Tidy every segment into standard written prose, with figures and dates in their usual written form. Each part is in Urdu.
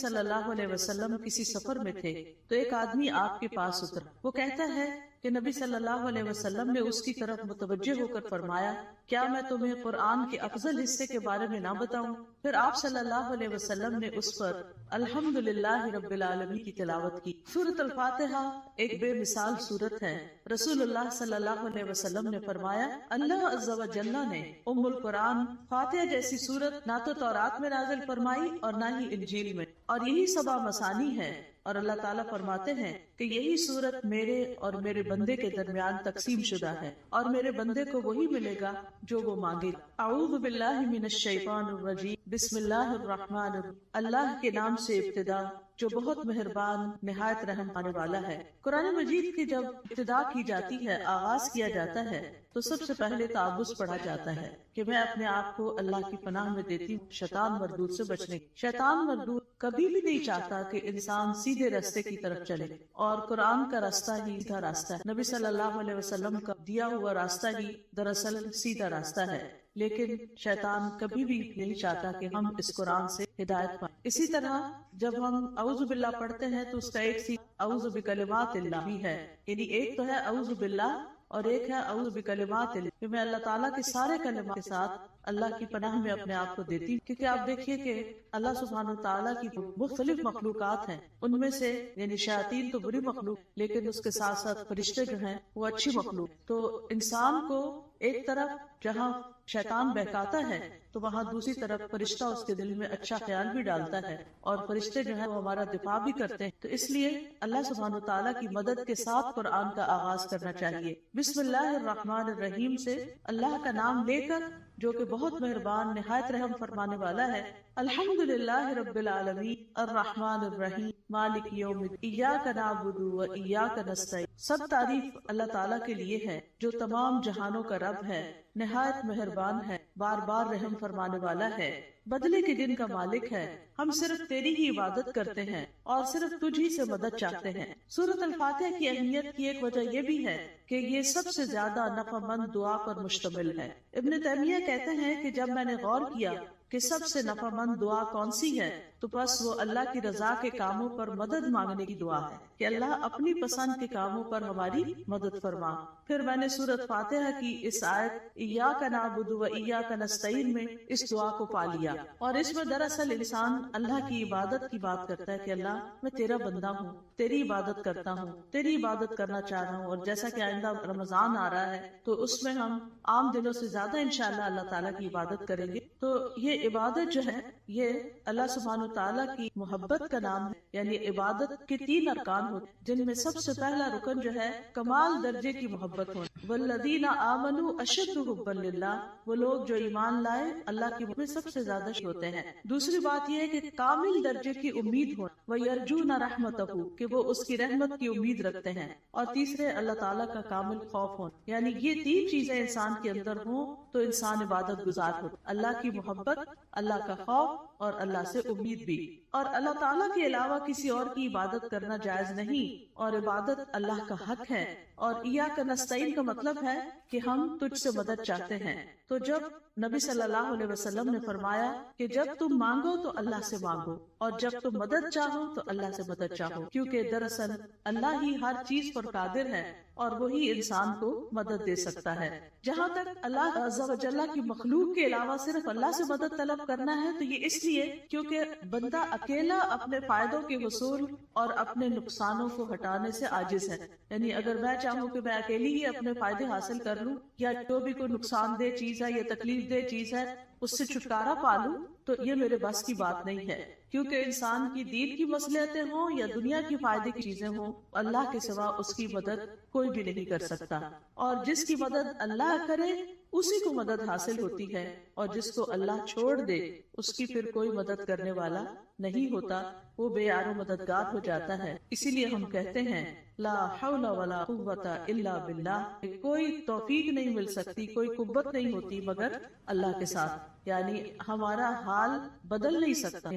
صلی اللہ علیہ وسلم کسی سفر میں تھے تو ایک آدمی آپ کے پاس اترا. وہ کہتا ہے کہ نبی صلی اللہ علیہ وسلم نے اس کی طرف متوجہ ہو کر فرمایا کیا میں تمہیں قرآن کے افضل حصے کے بارے میں نہ بتاؤں؟ پھر آپ صلی اللہ علیہ وسلم نے اس پر الحمدللہ رب العالمین کی تلاوت کی. سورۃ الفاتحہ ایک بے مثال سورت ہے. رسول اللہ صلی اللہ علیہ وسلم نے فرمایا اللہ عز و جل نے ام القرآن فاتحہ جیسی سورت نہ تو تورات میں نازل فرمائی اور نہ ہی انجیل میں، اور یہی سبا مثانی ہے. اور اللہ تعالیٰ فرماتے ہیں کہ یہی سورت میرے اور میرے بندے کے درمیان تقسیم شدہ ہے اور میرے بندے کو وہی ملے گا جو وہ مانگے. اعوذ باللہ من الشیطان الرجیم بسم اللہ الرحمن الرحیم. اللہ کے نام سے ابتدا جو بہت مہربان نہایت رحم آنے والا ہے. قرآن مجید کی جب ابتدا کی جاتی ہے، آغاز کیا جاتا ہے، تو سب سے پہلے تعوذ پڑھا جاتا ہے کہ میں اپنے آپ کو اللہ کی پناہ میں دیتی ہوں شیطان مردود سے بچنے. شیطان مردود کبھی بھی نہیں چاہتا کہ انسان سیدھے راستے کی طرف چلے، اور قرآن کا راستہ ہی سیدھا راستہ ہے. نبی صلی اللہ علیہ وسلم کا دیا ہوا راستہ ہی دراصل سیدھا راستہ ہے، لیکن شیطان کبھی بھی نہیں چاہتا کہ ہم اس قرآن سے ہدایت پائیں. اسی طرح جب ہم اعوذ باللہ پڑھتے ہیں تو اس کا ایک سی اعوذ بکلمات اللہ بھی ہے، یعنی ایک تو ہے اعوذ باللہ اور ایک ہے اعوذ بکلمات اللہ، کہ میں اللہ تعالیٰ کے سارے کلمات کے ساتھ اللہ کی پناہ میں اپنے آپ کو دیتی ہوں. کیونکہ آپ دیکھیے کہ اللہ سبحانہ وتعالیٰ کی مختلف مخلوقات ہیں، ان میں سے یعنی شیاطین تو بری مخلوق، لیکن اس کے ساتھ ساتھ فرشتے جو ہیں وہ اچھی مخلوق. تو انسان کو ایک طرف جہاں شیطان بہکاتا ہے تو وہاں دوسری طرف فرشتہ اس کے دل میں اچھا خیال بھی ڈالتا ہے، اور فرشتے جو ہیں وہ ہمارا دفاع بھی کرتے ہیں. تو اس لیے اللہ سبحانہ وتعالیٰ کی مدد کے ساتھ قرآن کا آغاز کرنا چاہیے. بسم اللہ الرحمن الرحیم سے اللہ کا نام لے کر جو کہ بہت مہربان نہایت رحم فرمانے والا ہے. الحمدللہ رب العالمین الرحمن الرحیم مالک یوم الدین ایاک نعبد و ایاک نستعین. سب تعریف اللہ تعالیٰ کے لیے ہے جو تمام جہانوں کا رب ہے، نہایت مہربان ہے، بار بار رحم فرمانے والا ہے، بدلے کے دن کا مالک ہے. ہم صرف تیری ہی عبادت کرتے ہیں اور صرف تجھ ہی سے مدد چاہتے ہیں. سورۃ الفاتحہ کی اہمیت کی ایک وجہ یہ بھی ہے کہ یہ سب سے زیادہ نفع مند دعا پر مشتمل ہے. ابن تیمیہ کہتے ہیں کہ جب میں نے غور کیا کہ سب سے نفع مند دعا کون سی ہے تو بس وہ اللہ کی رضا کے کاموں پر مدد مانگنے کی دعا ہے کہ اللہ اپنی پسند کے کاموں پر ہماری مدد فرما. پھر میں نے سورۃ فاتحہ کی اس آیت ایاک نعبد و ایاک نستعین میں اس دعا کو پا لیا، اور اس میں دراصل انسان اللہ کی عبادت کی بات کرتا ہے کہ اللہ میں تیرا بندہ ہوں، تیری عبادت کرتا ہوں، تیری عبادت کرنا چاہ رہا ہوں. اور جیسا کہ آئندہ رمضان آ رہا ہے تو اس میں ہم عام دنوں سے زیادہ انشاءاللہ اللہ تعالیٰ کی عبادت کریں گے. تو یہ عبادت جو ہے یہ اللہ سبحانہ وتعالیٰ کی محبت کا نام ہے. یعنی عبادت کے 3 ارکان ہوتے ہیں، جن میں سب سے پہلا رکن جو ہے کمال درجے کی محبت ہونا. والذین آمنوا اشد حبا للہ، وہ لوگ جو ایمان لائے اللہ کی محبت میں سب سے زیادہ ہوتے ہیں. دوسری بات یہ ہے کہ کامل درجے کی امید ہونا، وَيَرْجُونَ رَحْمَتَهُ، کہ وہ اس کی رحمت کی امید رکھتے ہیں. اور تیسرے اللہ تعالیٰ کا کامل خوف ہونا. یعنی یہ 3 چیزیں انسان کے اندر ہوں تو انسان عبادت گزار ہو. اللہ کی محبت، اللہ کا خوف اور اللہ سے امید بھی. اور اللہ تعالیٰ کے علاوہ کسی اور کی عبادت کرنا جائز نہیں، اور عبادت اللہ کا حق ہے. اور ایاک نستعین کا مطلب ہے کہ ہم تجھ سے مدد چاہتے ہیں. تو جب نبی صلی اللہ علیہ وسلم نے فرمایا کہ جب تم مانگو تو اللہ سے مانگو، اور جب تم مدد چاہو تو اللہ سے مدد چاہو، کیونکہ دراصل اللہ ہی ہر چیز پر قادر ہے اور وہی انسان کو مدد دے سکتا ہے. جہاں تک اللہ عز و جل کی مخلوق کے علاوہ صرف اللہ سے مدد طلب کرنا ہے تو یہ اس لیے کیونکہ بندہ اکیلا اپنے فائدوں کے حصول اور اپنے نقصانوں کو ہٹانے سے عاجز ہے. یعنی اگر میں چاہوں کہ میں اکیلی ہی اپنے فائدے حاصل کر لوں، یا جو بھی کوئی نقصان دہ چیز ہے یا تکلیف دہ چیز ہے اس سے چھٹکارا پا لوں، تو یہ میرے بس کی بات نہیں ہے. کیونکہ انسان کی دین کی مصلحتیں ہوں یا دنیا کی فائدے کی چیزیں ہوں، اللہ کے سوا اس کی مدد کوئی بھی نہیں کر سکتا. اور جس کی مدد اللہ کرے اسی کو مدد حاصل ہوتی ہے، اور جس کو اللہ چھوڑ دے اس کی پھر کوئی مدد کرنے والا نہیں ہوتا، وہ بے یار و مددگار ہو جاتا ہے. اسی لیے ہم کہتے ہیں لا حول ولا قوت الا باللہ، کوئی توفیق نہیں مل سکتی، کوئی قوت نہیں ہوتی مگر اللہ کے ساتھ. یعنی ہمارا حال بدل نہیں سکتا،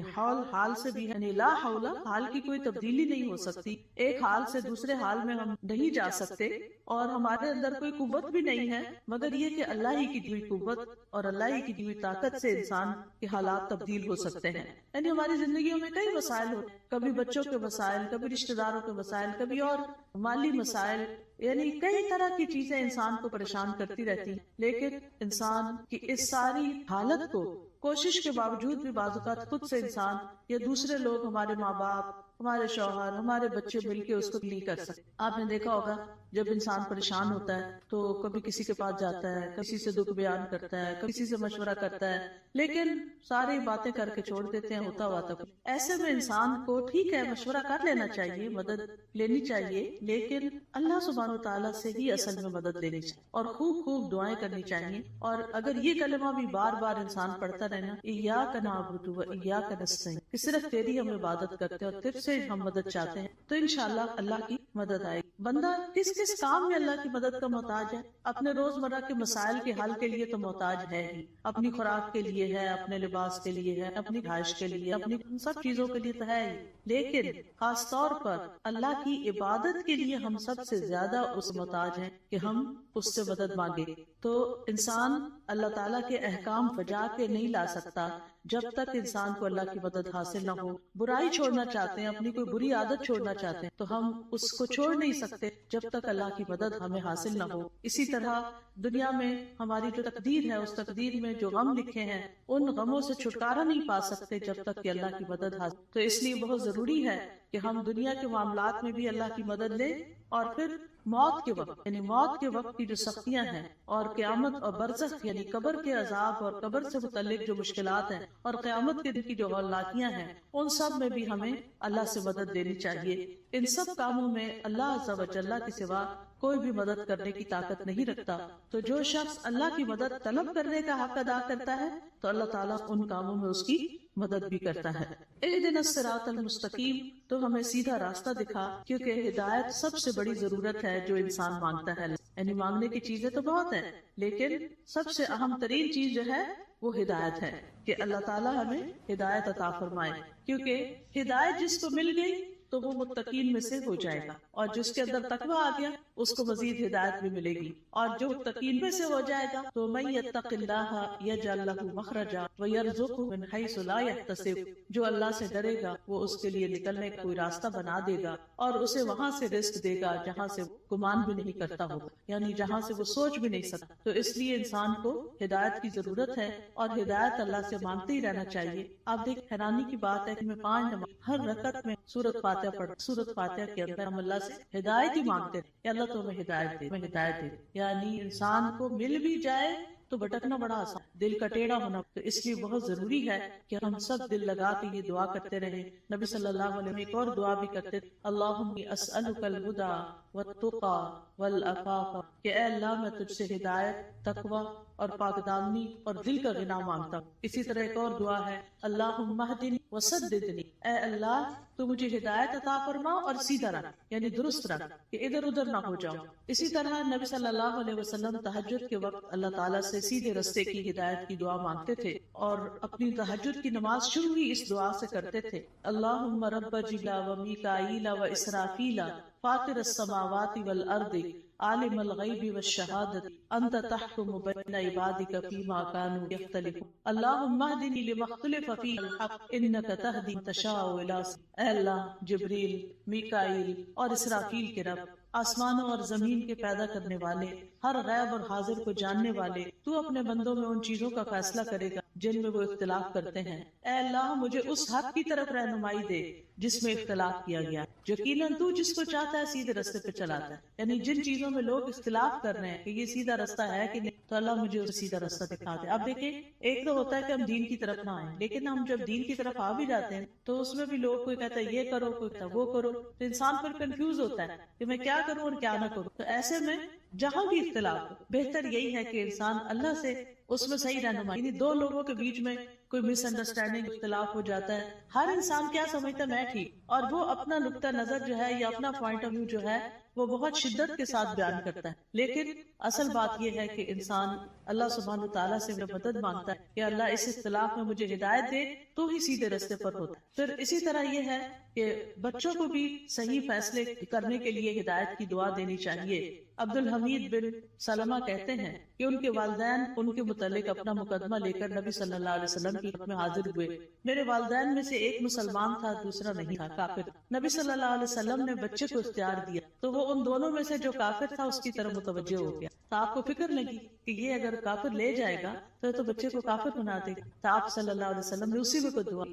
حال سے بھی یعنی لا حول، حال کی کوئی تبدیلی نہیں ہو سکتی. ایک حال سے دوسرے حال میں ہم نہیں جا سکتے، اور ہمارے اندر کوئی قوت بھی نہیں ہے مگر یہ کہ اللہ ہی کی دی ہوئی قوت اور اللہ ہی کی دی ہوئی طاقت سے انسان کے حالات تبدیل ہو سکتے ہیں. یعنی ہماری زندگیوں میں کئی مسائل ہوتے ہیں، کبھی بچوں کے مسائل، کبھی رشتہ داروں کے مسائل، کبھی اور مالی مسائل، یعنی کئی طرح کی چیزیں انسان کو پریشان کرتی رہتی ہیں. لیکن انسان کی اس ساری حالت کو کوشش کے باوجود بھی بعض اوقات خود سے انسان یا دوسرے لوگ، ہمارے ماں باپ، ہمارے شوہر، ہمارے بچے مل کے اس کو نہیں کر سکتے. آپ نے دیکھا ہوگا جب انسان پریشان ہوتا ہے تو کبھی کسی کے پاس جاتا ہے، کسی سے دکھ بیان کرتا ہے، کسی سے مشورہ کرتا ہے، لیکن ساری باتیں کر کے چھوڑ دیتے ہیں، ہوتا ہوا تک. ایسے میں انسان کو ٹھیک ہے مشورہ کر لینا چاہیے، مدد لینی چاہیے، لیکن اللہ سبحانہ وتعالیٰ سے ہی اصل میں مدد لینی چاہیے اور خوب خوب دعائیں کرنی چاہیے. اور اگر یہ کلمہ بھی بار بار انسان پڑھتا رہنا، ایاک نعبد و ایاک نستعین، کہ صرف تیری ہم عبادت کرتے ہیں اور تجھ سے ہم مدد چاہتے ہیں، تو انشاءاللہ اللہ کی مدد آئے گی. بندہ کس کس کام میں اللہ کی مدد کا محتاج ہے؟ اپنے روزمرہ کے مسائل کے حل کے لیے تو محتاج ہے ہی، اپنی خوراک کے لیے ہے، اپنے لباس کے لیے ہے، اپنی رہائش کے لیے، اپنی سب چیزوں کے لیے تو ہے ہی. لیکن خاص طور پر اللہ کی عبادت کے لیے ہم سب سے زیادہ اس محتاج ہیں کہ ہم اس سے مدد مانگے. تو انسان اللہ تعالیٰ کے احکام بجا کے نہیں لا سکتا جب تک انسان کو اللہ کی مدد حاصل نہ ہو. برائی چھوڑنا چاہتے ہیں، اپنی کوئی بری عادت چھوڑنا چاہتے ہیں تو ہم اس کو چھوڑ نہیں سکتے جب تک اللہ کی مدد ہمیں حاصل نہ ہو. اسی طرح دنیا میں ہماری جو تقدیر ہے، اس تقدیر میں جو غم لکھے ہیں، ان غموں سے چھٹکارا نہیں پا سکتے جب تک کہ اللہ کی مدد حاصل. تو اس لیے بہت ضروری ہے کہ ہم دنیا کے معاملات میں بھی اللہ کی مدد لیں، اور پھر موت کے وقت، یعنی موت کے وقت کی جو سختیاں ہیں، اور قیامت اور برزخ یعنی قبر کے عذاب اور قبر سے متعلق جو مشکلات ہیں، اور قیامت کے دن کی جو ہولناکیاں ہیں، ان سب میں بھی ہمیں اللہ سے مدد لینی چاہیے. ان سب کاموں میں اللہ عز و جل کے سوا کوئی بھی مدد کرنے کی طاقت نہیں رکھتا. تو جو شخص اللہ کی مدد طلب کرنے کا حق ادا کرتا ہے تو اللہ تعالیٰ ان کاموں میں اس کی مدد بھی کرتا ہے. اہدنا الصراط المستقیم، تو ہمیں سیدھا راستہ دکھا، کیونکہ ہدایت سب سے بڑی ضرورت ہے جو انسان مانگتا ہے. یعنی مانگنے کی چیزیں تو بہت ہیں، لیکن سب سے اہم ترین چیز جو ہے وہ ہدایت ہے کہ اللہ تعالیٰ ہمیں ہدایت عطا فرمائے. کیونکہ ہدایت جس کو مل گئی تو وہ متقین میں سے ہو جائے گا، اور جس کے اندر تقویٰ آ گیا اس کو مزید ہدایت بھی ملے گی. اور جو متقین میں سے ہو جائے گا تو من یتق اللہ یجعل لہ مخرجا ویرزقہ من حیث لا یحتسب، جو اللہ سے ڈرے گا وہ اس کے لیے نکلنے کا کوئی راستہ بنا دے گا اور اسے وہاں سے رزق دے گا جہاں سے گمان بھی نہیں کرتا ہوگا، یعنی جہاں سے وہ سوچ بھی نہیں سکتا. تو اس لیے انسان کو ہدایت کی ضرورت ہے اور ہدایت اللہ سے مانگتے ہی رہنا چاہیے. آپ دیکھ حیرانی کی بات ہے کہ میں 5 نماز ہر رکعت میں سورۃ فاتحہ پڑھ، سورۃ فاتحہ کے اندر ہم اللہ سے ہدایت ہی مانگتے ہیں کہ اللہ تو ہمیں ہدایت دے، ہمیں ہدایت دے. یعنی انسان کو مل بھی جائے تو بھٹکنا بڑا آسان، دل کا ٹیڑھا ہونا. تو اس لیے بہت ضروری ہے کہ ہم سب دل لگا کے یہ دعا کرتے رہیں. نبی صلی اللہ علیہ وسلم ایک اور دعا بھی کرتے تھے، اللہم اسألک الہدی والتقی والعفاف، کہ اے اللہ میں تجھ سے ہدایت، تقوی اور پاک دامنی اور دل کا غنا مانگتا ہوں. اسی طرح ایک اور دعا ہے، اللہم اہدنی وسددنی، اے اللہ تو مجھے ہدایت عطا فرما اور سیدھا رکھ، یعنی درست رکھ کہ ادھر ادھر نہ ہو جاؤں. اسی طرح نبی صلی اللہ علیہ وسلم تہجد کے وقت اللہ تعالیٰ سے سیدھے رستے کی ہدایت کی دعا مانگتے تھے، اور اپنی تہجد کی نماز شروع ہی اس دعا سے کرتے تھے، اللہم رب جبریل و میکائیل و اسرافیل فاطر السماوات والارض عالم الغیب والشہادت انت تحکم بین عبادک فیما کانوا یختلفون اللہم اہدنی لما اختلف فیہ الحق انک تہدی من تشاء الی صراط. اے اللہ جبریل، میکائیل اور اسرافیل کے رب، آسمانوں اور زمین کے پیدا کرنے والے، ہر غیب اور حاضر کو جاننے والے، تو اپنے بندوں میں ان چیزوں کا فیصلہ کرے گا جن میں وہ اختلاف کرتے ہیں. اے اللہ مجھے اس حق کی طرف رہنمائی دے جس میں اختلاف کیا گیا. یقیناً تو جس کو چاہتا ہے سیدھے رستے پہ چلاتا ہے. یعنی جن چیزوں میں لوگ اختلاف کر رہے ہیں کہ یہ سیدھا رستہ ہے کہ نہیں، تو اللہ مجھے اس سیدھا رستہ دکھا دے. اب دیکھیں، ایک تو ہوتا ہے کہ ہم دین کی طرف نہ آئیں، لیکن ہم جب دین کی طرف آ بھی جاتے ہیں تو اس میں بھی لوگ کوئی کہتا ہے یہ کرو، کوئی کہتا ہے وہ کرو، تو انسان پھر کنفیوز ہوتا ہے کہ میں کیا کروں اور کیا نہ کروں. تو ایسے میں جہاں بھی اختلاف ہو، بہتر یہی ہے کہ انسان اللہ سے اس میں صحیح رہنمائی. یعنی دو لوگوں کے بیچ میں کوئی مس انڈرسٹینڈنگ، اختلاف ہو جاتا ہے، ہر انسان کیا سمجھتا ہے میں ٹھیک، اور وہ اپنا نقطہ نظر جو ہے یا اپنا پوائنٹ آف ویو جو ہے وہ بہت شدت کے ساتھ بیان کرتا ہے، لیکن اصل بات یہ ہے کہ انسان اللہ سبحانہ تعالیٰ سے مدد مانگتا ہے کہ اللہ اس اختلاف میں مجھے ہدایت دے تو ہی سیدھے راستے پر ہوتا ہے۔ پھر اسی طرح یہ ہے کہ بچوں کو بھی صحیح فیصلے کرنے کے لیے ہدایت کی دعا دینی چاہیے۔ عبد الحمید بن سلمہ کہتے ہیں کہ ان کے والدین ان کے متعلق اپنا مقدمہ لے کر نبی صلی اللہ علیہ وسلم کی خدمت میں حاضر ہوئے۔ میرے والدین میں سے ایک مسلمان تھا، دوسرا نہیں تھا، کافر۔ نبی صلی اللہ علیہ وسلم نے بچے کو اختیار دیا تو وہ ان دونوں میں سے جو کافر تھا اس کی طرف متوجہ ہو گیا۔ تو آپ کو فکر لگی کہ یہ اگر کافر لے جائے گا تو بچے کو کافر بنا دے گا۔ تو آپ صلی اللہ علیہ وسلم نے اسی وقت دعا،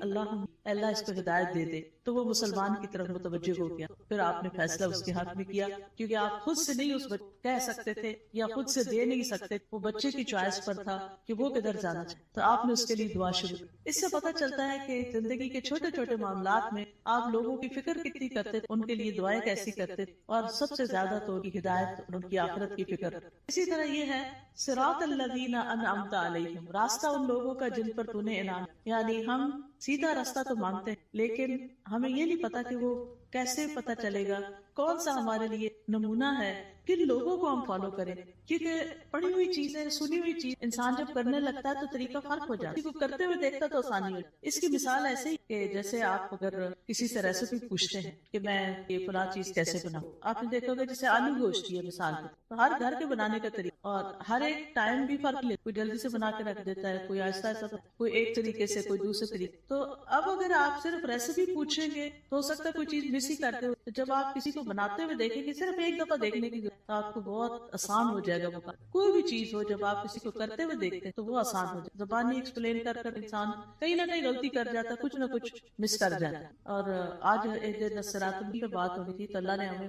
اللہ اس کو ہدایت دے دے، تو وہ مسلمان کی طرف متوجہ ہو گیا۔ پھر آپ نے فیصلہ اس کے حق میں کیا، کیونکہ آپ خود سے نہیں اس بچے کہہ سکتے تھے یا خود سے دے نہیں سکتے، وہ بچے کی چوائس پر تھا کہ وہ کدھر جانا چاہے، تو آپ نے اس کے لیے دعا شروع کی۔ اس سے پتہ چلتا ہے کہ زندگی کے چھوٹے چھوٹے معاملات میں آپ لوگوں کی فکر کتنی کرتے، ان کے لیے دعائیں کیسی کرتے، اور سب سے زیادہ تو ان کی ہدایت اور ان کی آخرت کی فکر۔ اسی طرح یہ ہے صراط الذین انعمت علیہم، راستہ ان لوگوں کا جن پر تو نے انعام، یعنی ہم سیدھا راستہ تو مانتے ہیں لیکن ہمیں یہ نہیں پتا کہ وہ کیسے پتہ چلے گا، کون سا ہمارے لیے نمونہ ہے، کن لوگوں کو ہم فالو کریں، کیونکہ پڑھی ہوئی چیزیں، سنی ہوئی چیز انسان جب کرنے لگتا ہے تو طریقہ فرق ہو جاتا ہے، کسی کو کرتے ہوئے دیکھتا تو آسانی ہو جاتی۔ اس کی مثال ایسے ہی کہ جیسے آپ اگر کسی سے ریسیپی پوچھتے ہیں کہ میں یہ فلاں چیز کیسے بناؤں، آپ نے دیکھا ہوگا جیسے آلو گوشت ہے مثال کے، تو ہر گھر کے بنانے کا طریقہ اور ہر ایک ٹائم بھی فرق لیتا، کوئی جلدی سے بنا کے رکھ دیتا ہے، کوئی آہستہ آہستہ، کوئی ایک طریقے سے، کوئی دوسرے طریقے۔ تو اب اگر آپ صرف ریسیپی پوچھیں گے تو ہو سکتا ہے کوئی چیز مس ہی کرتے ہو، تو جب آپ کسی کو بناتے ہوئے دیکھیں گے صرف ایک دفعہ دیکھنے کی ضرورت، آپ کو بہت آسان ہو جائے گا وہ کام۔ کوئی بھی چیز ہو جب آپ کسی کو کرتے ہوئے دیکھتے ہیں تو وہ آسان ہو جائے، زبانی ایکسپلین کر کر انسان کہیں نہ کہیں غلطی کر جاتا ہے، کچھ نہ کچھ مس کر جاتا ہے۔ اور آج ایک دن صراط پہ بات ہو رہی تھی تو اللہ نے ہمیں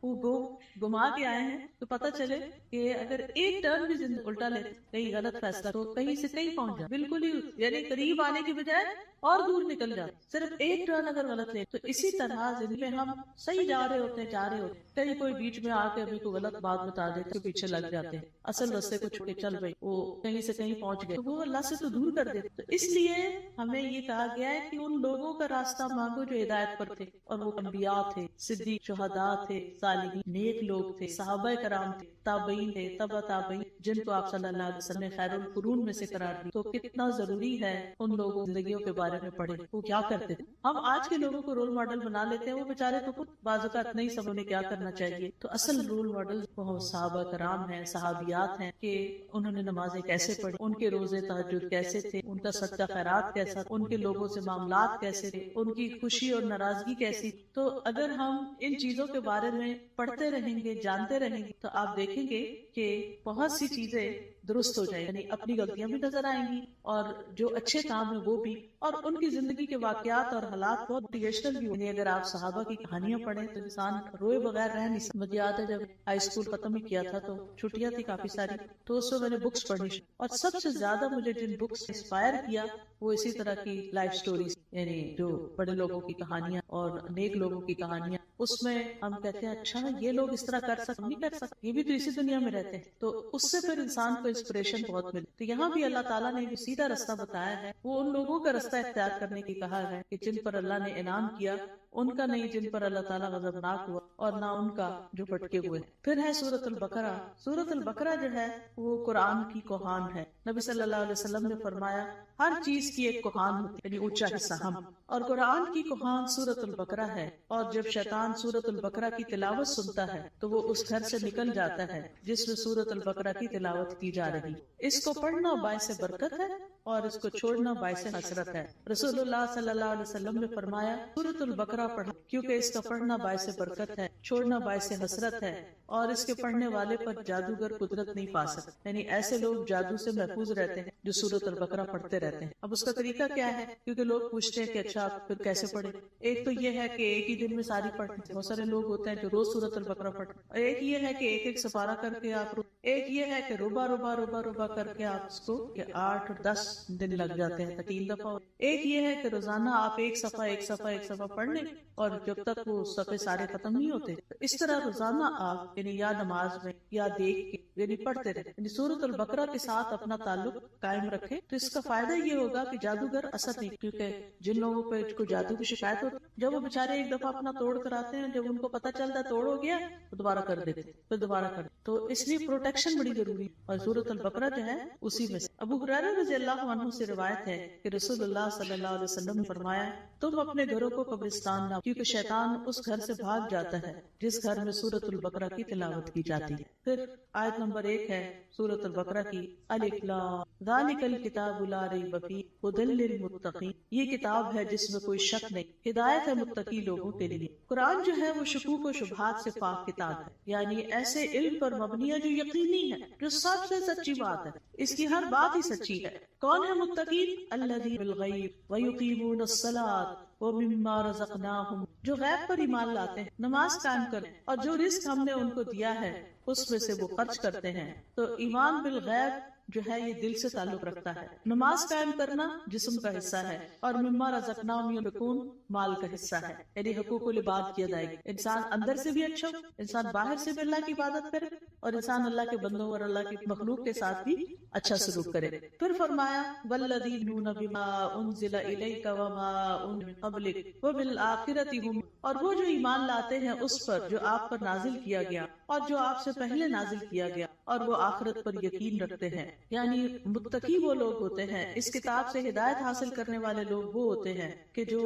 گھما کے آئے ہیں تو پتہ چلے کہ اگر ایک ٹرن بھی الٹا لے کہیں غلط فیصلہ تو کہیں سے کہیں پہنچ جائے، بالکل ہی یعنی قریب آنے کی بجائے اور دور نکل جاتے، صرف ایک ٹرن اگر غلط لے۔ تو اسی طرح زندگی میں ہم صحیح جا رہے ہوتے ہیں، کہیں کوئی بیچ میں آ کے ابھی کوئی غلط بات بتا دے تو پیچھے لگ جاتے ہیں، اصل راستے کو چھوڑ کے چل رہے، وہ کہیں سے کہیں پہنچ گئے تو وہ اللہ سے تو دور کر دیتے۔ تو اس لیے ہمیں یہ کہا گیا ہے کہ ان لوگوں کا راستہ مانگو جو ہدایت پر تھے، اور وہ انبیاء تھے، صدیق، شہداء تھے، صالحین، نیک لوگ تھے، صحابہ کرام تھے، تابعین تھے، تبع تابعین، جن کو آپ صلی اللہ علیہ وسلم نے خیر القرون میں سے قرار دی۔ تو کتنا ضروری ہے ان لوگوں کی زندگیوں کے بارے میں پڑھیں، وہ کیا کرتے تھے۔ ہم آج کے لوگوں کو رول ماڈل بنا لیتے ہیں، وہ بیچارے تو خود بعض اوقات نہیں سب انہیں کیا کرنا چاہیے۔ تو اصل رول ماڈل وہ صحابہ کرام ہیں، صحابیات ہیں، کہ انہوں نے نمازیں کیسے پڑھی، ان کے روزے تہجد کیسے تھے، ان کا صدقہ خیرات کیسا، ان کے لوگوں سے معاملات کیسے تھے، ان کی خوشی اور ناراضگی کیسی۔ تو اگر ہم ان چیزوں کے بارے میں پڑھتے رہیں گے، جانتے رہیں گے، تو آپ دیکھیں گے کہ بہت سی چیزیں درست ہو جائیں، یعنی اپنی غلطیاں بھی نظر آئیں گی اور جو اچھے کام ہیں وہ بھی، اور ان کی زندگی کے واقعات اور حالات بہت موٹیویشنل بھی ہونے۔ اگر آپ صحابہ کی کہانیاں پڑھیں تو انسان روئے بغیر رہ نہیں سکتا۔ مجھے یاد ہے جب ہائی اسکول ختم ہی کیا تھا تو چھٹیاں تھی کافی ساری، تو اس میں نے بکس پڑھنی، اور سب سے زیادہ مجھے جن بکس انسپائر کیا وہ اسی طرح کی لائف سٹوریز، یعنی جو بڑے لوگوں کی کہانیاں اور نیک لوگوں کی کہانیاں۔ اس میں ہم کہتے ہیں اچھا یہ لوگ اس طرح کر سکتے، نہیں کر سکتے، یہ بھی تو اسی دنیا میں رہتے ہیں، تو اس سے پھر انسان کو انسپریشن بہت ملتی۔ تو یہاں بھی اللہ تعالیٰ نے جو سیدھا راستہ بتایا ہے وہ ان لوگوں کا راستہ اختیار کرنے کی کہا ہے کہ جن پر اللہ نے انعام کیا، ان کا نہیں جن پر اللہ تعالیٰ غضبناک ہوا، اور نہ ان کا جو بھٹکے ہوئے۔ پھر ہے سورۃ البقرہ۔ سورۃ البقرہ جو ہے وہ قرآن کی کوہان ہے۔ نبی صلی اللہ علیہ وسلم نے فرمایا ہر چیز کی ایک کوہان ہوتی ہے، یعنی اونچا حصہ ہم، اور قرآن کی کوہان سورۃ البقرہ ہے۔ اور جب شیطان سورۃ البقرہ کی تلاوت سنتا ہے تو وہ اس گھر سے نکل جاتا ہے جس میں سورۃ البقرہ کی تلاوت کی جا رہی۔ اس کو پڑھنا باعث برکت ہے اور اس کو چھوڑنا باعث حسرت ہے۔ رسول اللہ صلی اللہ علیہ وسلم نے فرمایا سورۃ البقرہ پڑھو کیونکہ اس کا پڑھنا باعث برکت ہے، چھوڑنا باعث حسرت ہے، اور اس کے پڑھنے والے پر جادوگر قدرت نہیں پا سکتے۔ یعنی ایسے لوگ جادو سے محفوظ رہتے ہیں جو سورۃ البقرہ پڑھتے رہتے ہیں۔ اب اس کا طریقہ کیا ہے؟ کیونکہ لوگ پوچھتے ہیں کہ اچھا پھر کیسے پڑھیں؟ ایک تو یہ ہے کہ ایک ہی دن میں ساری پڑھتے ہیں، بہت سارے لوگ ہوتے ہیں جو روز سورۃ البقرہ پڑھتے ہیں، اور ایک یہ ہے کہ ایک ایک سپارہ کر کے آپ ایک یہ ہے کہ ربع ربع ربع ربع کر کے آپ اس کو 8-10 دن لگ جاتے ہیں 3 دفعہ. ایک یہ ہے کہ روزانہ آپ ایک صفحہ پڑھ لیں اور جب تک وہ صفحے سارے ختم نہیں ہوتے. اس طرح روزانہ آپ یعنی یا نماز میں یا دیکھ کے یعنی پڑھتے رہے، یعنی سورۃ البقرہ کے ساتھ اپنا تعلق قائم رکھے. تو اس کا فائدہ یہ ہوگا کہ جادوگر اثر نہیں، کیونکہ جن لوگوں پہ کو جادو کی شکایت ہوتی جب وہ بےچارے ایک دفعہ اپنا توڑ کر آتے ہیں، جب ان کو پتہ چلتا ہے توڑ ہو گیا تو دوبارہ کر دیتے، پھر دوبارہ کر. تو اس لیے پروٹیکشن بڑی ضروری ہے، اور سورۃ البقرہ جو ہے اسی میں سے. ابو ہریرہ رضی اللہ عنہ سے روایت ہے کہ رسول اللہ صلی اللہ علیہ وسلم نے فرمایا، تم اپنے گھروں کو قبرستان نہ، کیونکہ شیطان اس گھر سے بھاگ جاتا ہے جس گھر میں سورۃ البقرہ کی تلاوت کی جاتی ہے. پھر آیت نمبر 1 ہے سورۃ البقرہ کی، الف لام ذالک الکتاب لا ریب فیہ ھدی للمتقین. یہ کتاب ہے جس میں کوئی شک نہیں، ہدایت ہے متقی لوگوں کے لیے. قرآن جو ہے وہ شکوک و شبہات سے پاک کتاب ہے، یعنی ایسے علم پر مبنی ہے جو یقینی ہے، جو سب سے سچی بات ہے، اس کی ہر بات ہی سچی ہے. کون ہے متقین؟ الذین بالغیب ویقیمون الصلاۃ ومما رزقناہم، جو غیب پر ایمان لاتے ہیں، نماز قائم کریں اور جو رزق ہم نے ان کو دیا ہے اس میں سے وہ خرچ کرتے ہیں. تو ایمان بالغیب جو ہے یہ دل سے تعلق رکھتا ہے. نماز قائم کرنا جسم کا حصہ ہے، اور مما رزقناہم ينفقون مال کا حصہ ہے، یعنی حقوق العباد کی ادائیگی. انسان اندر سے بھی اچھا ہو، انسان باہر سے بھی اللہ کی عبادت کرے، اور انسان اللہ کے بندوں اور اللہ کی مخلوق کے ساتھ بھی اچھا سلوک کرے. پھر فرمایا والذین یؤمنون بما انزل الیک وما انزل من قبلک وبالآخرۃ هم، اور وہ جو ایمان لاتے ہیں اس پر جو آپ پر نازل کیا گیا اور جو آپ سے پہلے نازل کیا گیا، اور وہ آخرت پر یقین رکھتے ہیں. یعنی متقی وہ لوگ ہوتے ہیں، اس کتاب سے ہدایت حاصل کرنے والے لوگ وہ ہوتے ہیں کہ جو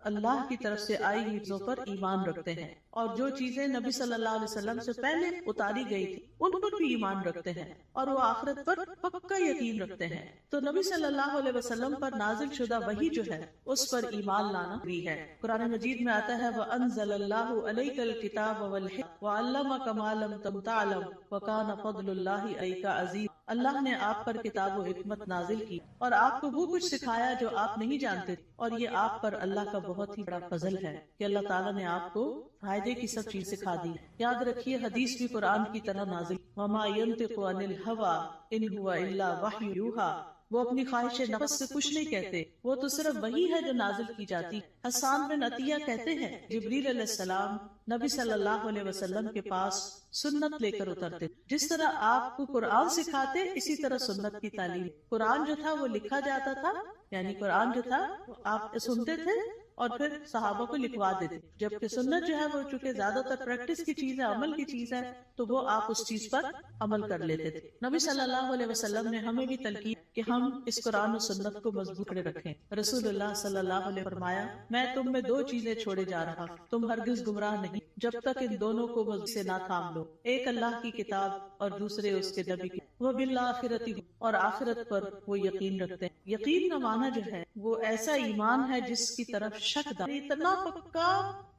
اللہ کی طرف سے آئی ہوئی چیزوں پر ایمان رکھتے ہیں، اور جو چیزیں نبی صلی اللہ علیہ وسلم سے پہلے اتاری گئی تھی ان پر بھی ایمان رکھتے ہیں، اور وہ آخرت پر پکا یقین رکھتے ہیں. تو نبی صلی اللہ علیہ وسلم پر نازل شدہ وحی جو ہے اس پر ایمان لانا بھی ہے. قرآن مجید میں آتا ہے وَأَنزَلَ اللَّهُ عَلَيْكَ الْكِتَابَ وَالْحِكْمَةَ وَعَلَّمَكَ مَا لَمْ تَكُن تَعْلَمُ وَكَانَ فَضْلُ اللَّهِ عَلَيْكَ عَظِيمًا. اللہ نے آپ پر کتاب و حکمت نازل کی اور آپ کو وہ کچھ سکھایا جو آپ نہیں جانتے، اور یہ آپ پر اللہ کا بہت ہی بڑا فضل ہے کہ اللہ تعالیٰ نے آپ کو فائدے کی سب چیز سکھا دی. یاد رکھیے حدیث بھی قرآن کی طرح نازل، وما ينطق عن الهوى ان هو الا وحی یوحی، وہ اپنی خواہش نفس سے کچھ نہیں کہتے، وہ تو صرف وہی ہے جو نازل کی جاتی. حسان بن عطیہ کہتے ہیں جبریل علیہ السلام نبی صلی اللہ علیہ وسلم کے پاس سنت لے کر اترتے، جس طرح آپ کو قرآن سکھاتے اسی طرح سنت کی تعلیم. قرآن جو تھا وہ لکھا جاتا تھا، یعنی قرآن جو تھا آپ سنتے تھے اور پھر صحابہ کو لکھوا دیتے، جبکہ سنت جو ہے وہ چونکہ زیادہ تر پریکٹس کی چیز ہے، عمل کی چیز ہے، تو وہ آپ اس چیز پر عمل کر لیتے تھے. نبی صلی اللہ علیہ وسلم نے ہمیں بھی تلقین کہ ہم اس قرآن و سنت کو مضبوط رکھیں. رسول اللہ صلی اللہ علیہ وسلم فرمایا، میں تم میں 2 چیزیں چھوڑے جا رہا، تم ہرگز گمراہ نہیں جب تک ان دونوں کو مضبوط سے نہ تھام لو، ایک اللہ کی کتاب اور دوسرے اس کے نبی کی، وہ بالآخرت، اور آخرت پر وہ یقین رکھتے ہیں. یقین کا معنی جو ہے وہ ایسا ایمان ہے جس کی طرف شک دا، اتنا پکا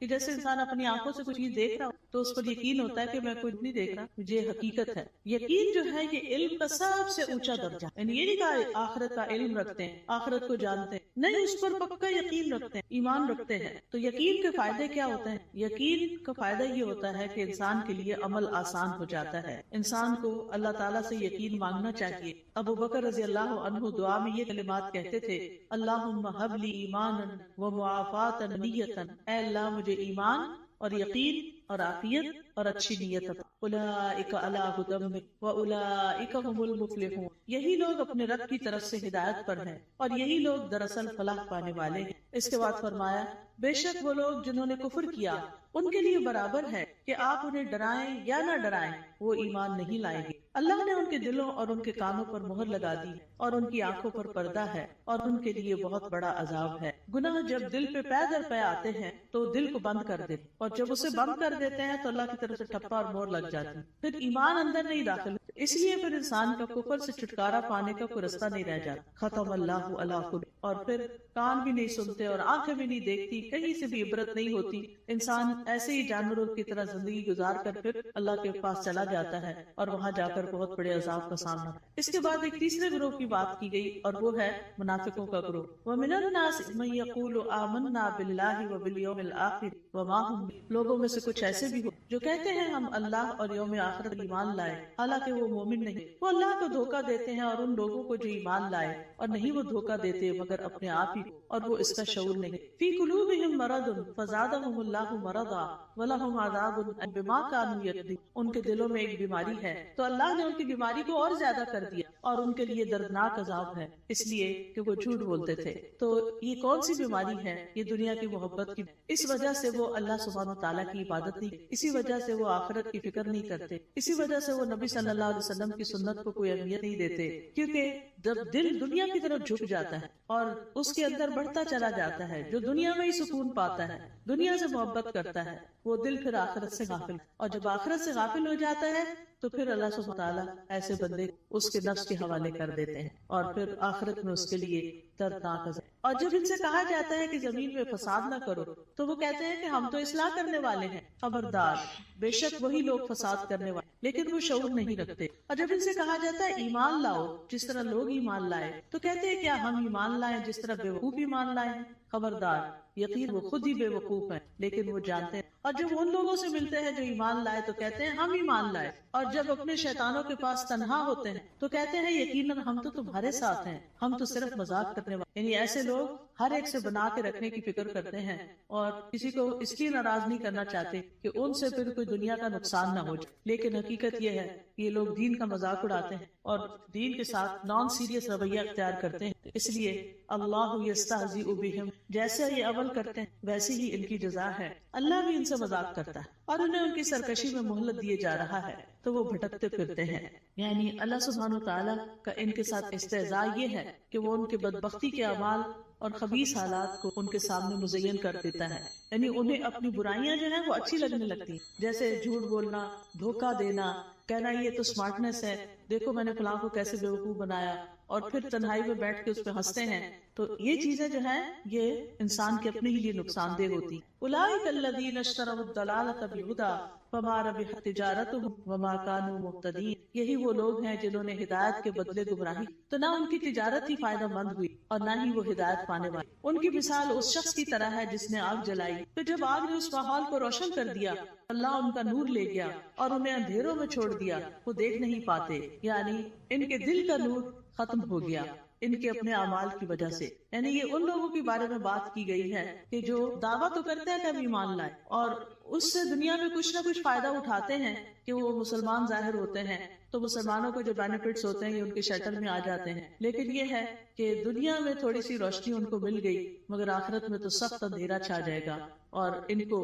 کہ جیسے انسان اپنی آنکھوں سے کوئی چیز دیکھ رہا ہو تو اس پر یقین ہوتا ہے کہ میں کچھ نہیں دیکھ رہا، یہ حقیقت ہے. یقین جو ہے یہ علم کا سب سے اونچا درجہ، یعنی یہ نہیں کہا آخرت کا علم رکھتے ہیں، آخرت کو جانتے ہیں، نہیں، اس پر پکا یقین رکھتے ہیں، ایمان رکھتے ہیں. تو یقین کے فائدے کیا ہوتے ہیں؟ یقین کا فائدہ یہ ہوتا ہے کہ انسان کے لیے عمل آسان ہو جاتا ہے. انسان کو اللہ تعالیٰ سے یقین مانگنا چاہیے. ابو بکر رضی اللہ عنہ دعا میں یہ کلمات کہتے تھے، اللہم ہب لی ایمانا ومعافاتا نیتا، اے اللہ مجھے ایمان اور یقین اور عافیت اور اچھی نیت عطا. اولئک علی ھدی من واولئک هم المفلحون، یہی لوگ اپنے رب کی طرف سے ہدایت پر ہیں اور یہی لوگ دراصل فلاح پانے والے ہیں. اس کے بعد فرمایا، بے شک وہ لوگ جنہوں نے کفر کیا ان کے لیے برابر ہے کہ آپ انہیں ڈرائیں یا نہ ڈرائیں، وہ ایمان نہیں لائیں گے. اللہ نے ان کے دلوں اور ان کے کانوں پر مہر لگا دی اور ان کی آنکھوں پر پردہ ہے اور ان کے لیے بہت بڑا عذاب ہے. گناہ جب دل پہ پے در پے آتے ہیں تو دل کو بند کر دیتے، اور جب اسے بند کر دیتے ہیں تو اللہ کی طرف سے ٹھپا اور مہر لگ جاتی، پھر ایمان اندر نہیں داخل. اس لیے پھر انسان کا کفر سے چھٹکارا پانے کا کوئی رستہ نہیں رہ جاتا. ختم اللہ علی قلوبہم اور پھر کان بھی نہیں سنتے اور آنکھیں بھی نہیں دیکھتی، کہیں سے بھی عبرت نہیں ہوتی، انسان ایسے ہی جانوروں کی طرح زندگی گزار کر پھر اللہ کے پاس چلا جاتا ہے اور وہاں جا کر بہت بڑے عذاب کا سامنا۔ اس کے بعد ایک تیسرے گروہ کی بات کی گئی اور وہ ہے منافقوں کا گروہ۔ وَمِنَ النَّاسِ مَن يَقُولُ آمَنَّا بِاللَّهِ وَبِالْيَوْمِ الْآخِرِ وَمَا هُمْ، لوگوں میں سے کچھ ایسے بھی ہو جو کہتے ہیں ہم اللہ اور یوم آخرت پر ایمان لائے، حالانکہ وہ مومن نہیں، وہ اللہ کو دھوکہ دیتے ہیں اور ان لوگوں کو جو ایمان لائے، اور نہیں وہ دھوکہ دیتے مگر اپنے آپ ہی، اور وہ اس کا شعور نہیں۔ فی قلوبہم مرض فزادہم اللہ مرضا ولہم عذاب بما کانوا یکذبون، ان کے دلوں میں ایک بیماری ہے تو اللہ نے ان کی بیماری کو اور زیادہ کر دیا اور ان کے لیے دردناک عذاب ہے، اس لیے کہ وہ جھوٹ بولتے تھے۔ تو یہ کون سی بیماری ہے؟ یہ دنیا کی محبت کی، اس وجہ سے وہ اللہ سبحانہ تعالیٰ کی عبادت نہیں، اسی وجہ سے وہ آخرت کی فکر نہیں کرتے، اسی وجہ سے وہ نبی صلی اللہ علیہ وسلم کی سنت کو کوئی اہمیت نہیں دیتے، کیونکہ جب دل دنیا کی طرف جھک جاتا ہے اور اس کے اندر بڑھتا چلا جاتا ہے، جو دنیا میں ہی سکون پاتا ہے، دنیا سے محبت کرتا ہے، وہ دل پھر آخرت سے غافل، اور جب آخرت سے غافل ہو جاتا ہے تو پھر اللہ سبحانہ تعالیٰ ایسے بندے اس کے نفس کے حوالے کر دیتے ہیں اور پھر آخرت میں اس کے لیے دردناک عذاب۔ اور جب ان سے کہا جاتا ہے کہ زمین میں فساد نہ کرو تو وہ کہتے ہیں کہ ہم تو اصلاح کرنے والے ہیں، خبردار، بے شک وہی لوگ فساد کرنے والے لیکن وہ شعور نہیں رکھتے۔ اور جب ان سے کہا جاتا ہے ایمان لاؤ جس طرح لوگ ایمان لائے تو کہتے ہیں کیا ہم ایمان لائیں جس طرح بے وقوف ایمان لائے ہیں؟ خبردار، یقین وہ خود ہی بے وقوف ہیں لیکن وہ جانتے ہیں۔ اور جب ان لوگوں سے ملتے ہیں جو ایمان لائے تو کہتے ہیں ہم ایمان لائے، اور جب اپنے شیطانوں کے پاس تنہا ہوتے ہیں تو کہتے ہیں یقیناً ہم تو تمہارے ساتھ ہیں، ہم تو صرف مذاق کرنے والے۔ یعنی ایسے لوگ ہر ایک سے بنا کے رکھنے کی فکر کرتے ہیں اور کسی کو اس لیے ناراض نہیں کرنا چاہتے کہ ان سے پھر کوئی دنیا کا نقصان نہ ہو جائے، لیکن حقیقت یہ ہے کہ یہ لوگ دین کا مذاق اڑاتے ہیں اور دین کے ساتھ نان سیریس رویہ اختیار کرتے ہیں، اس لیے اللہ یستہزئ بہم، جیسے یہ عمل کرتے ہیں ویسے ہی ان کی جزا ہے، اللہ بھی ان سے مذاق کرتا ہے اور انہیں ان کی سرکشی میں مہلت دیے جا رہا ہے تو وہ بھٹکتے پھرتے ہیں۔ یعنی اللہ سبحانہ تعالیٰ کا ان کے ساتھ استہزاء یہ ہے کہ وہ ان کے بدبختی کے اعمال اور خبیث حالات کو ان کے سامنے مزین کر دیتا ہے، یعنی انہیں اپنی برائیاں جو ہیں وہ اچھی لگنے لگتی ہیں، جیسے جھوٹ بولنا، دھوکہ دینا، کہنا یہ تو سمارٹنس ہے، دیکھو میں نے فلاں کو کیسے بیوقوف بنایا، اور پھر تنہائی میں بیٹھ کے اس پہ ہنستے ہیں۔ تو یہ چیزیں جو ہیں یہ انسان کے اپنے ہی لیے نقصان دہ ہوتی۔ اولئک الذین اشتروا الضلالۃ بالہدی فما ربحت تجارتهم وما كانوا مهتدین، یہی وہ لوگ ہیں جنہوں نے ہدایت کے بدلے گمراہی، تو نہ ان کی تجارت ہی فائدہ مند ہوئی اور نہ ہی وہ ہدایت پانے والے۔ ان کی مثال اس شخص کی طرح ہے جس نے آگ جلائی، تو جب آگ نے اس ماحول کو روشن کر دیا اللہ ان کا نور لے گیا اور انہیں اندھیروں میں چھوڑ دیا، وہ دیکھ نہیں پاتے، یعنی ان کے دل کا نور ختم ہو گیا ان کے اپنے اعمال کی وجہ سے۔ یعنی یہ ان لوگوں کے بارے میں بات کی گئی ہے کہ جو دعویٰ تو کرتے ہیں کہ ہم ایمان لائے اور اس سے دنیا میں کچھ نہ کچھ فائدہ اٹھاتے ہیں کہ وہ مسلمان ظاہر ہوتے ہیں تو مسلمانوں کو جو بینیفٹس ہوتے ہیں یہ ان کے شٹل میں آ جاتے ہیں، لیکن یہ ہے کہ دنیا میں تھوڑی سی روشنی ان کو مل گئی مگر آخرت میں تو سخت اندھیرا چھا جائے گا اور ان کو